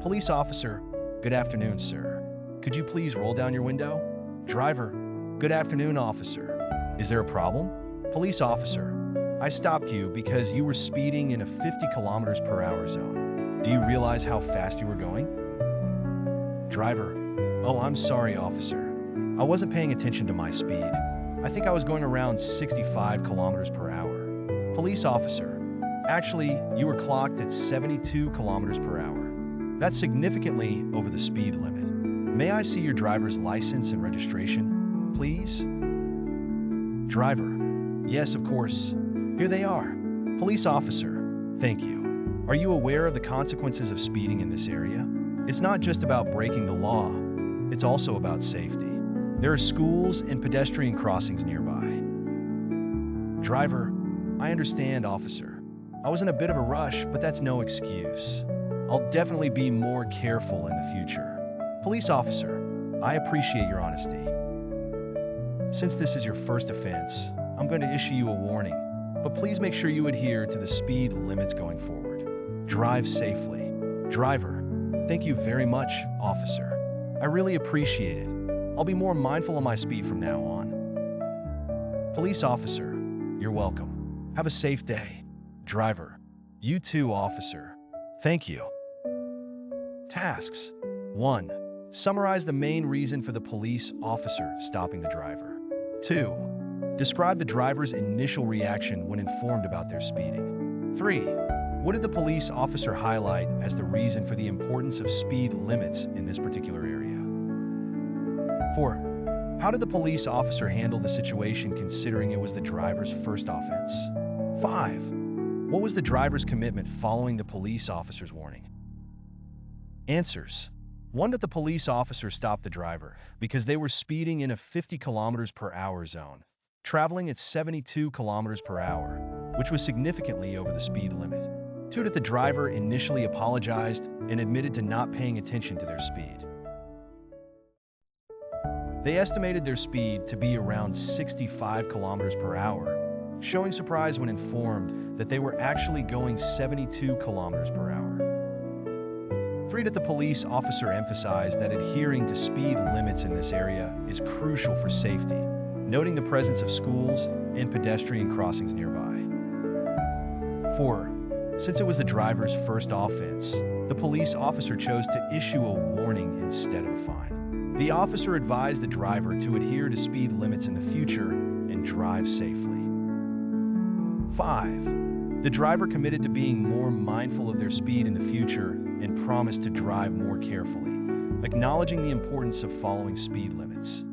Police officer, good afternoon, sir. Could you please roll down your window? Driver, good afternoon, officer. Is there a problem? Police officer, I stopped you because you were speeding in a 50 kilometers per hour zone. Do you realize how fast you were going? Driver, oh, I'm sorry, officer. I wasn't paying attention to my speed. I think I was going around 65 kilometers per hour. Police officer, actually, you were clocked at 72 kilometers per hour. That's significantly over the speed limit. May I see your driver's license and registration, please? Driver, yes, of course. Here they are. Police officer, thank you. Are you aware of the consequences of speeding in this area? It's not just about breaking the law, it's also about safety. There are schools and pedestrian crossings nearby. Driver, I understand, officer. I was in a bit of a rush, but that's no excuse. I'll definitely be more careful in the future. Police officer, I appreciate your honesty. Since this is your first offense, I'm going to issue you a warning, but please make sure you adhere to the speed limits going forward. Drive safely. Driver, thank you very much, officer. I really appreciate it. I'll be more mindful of my speed from now on. Police officer, you're welcome. Have a safe day. Driver, you too, officer. Thank you. Tasks. 1. Summarize the main reason for the police officer stopping the driver. 2. Describe the driver's initial reaction when informed about their speeding. 3. What did the police officer highlight as the reason for the importance of speed limits in this particular area? 4. How did the police officer handle the situation considering it was the driver's first offense? 5. What was the driver's commitment following the police officer's warning? Answers. 1. That the police officer stopped the driver because they were speeding in a 50 kilometers per hour zone, traveling at 72 kilometers per hour, which was significantly over the speed limit. 2. That the driver initially apologized and admitted to not paying attention to their speed. They estimated their speed to be around 65 kilometers per hour, showing surprise when informed that they were actually going 72 kilometers per hour. 3. That the police officer emphasized that adhering to speed limits in this area is crucial for safety, noting the presence of schools and pedestrian crossings nearby. 4. Since it was the driver's first offense, the police officer chose to issue a warning instead of a fine. The officer advised the driver to adhere to speed limits in the future and drive safely. 5. The driver committed to being more mindful of their speed in the future and promised to drive more carefully, acknowledging the importance of following speed limits.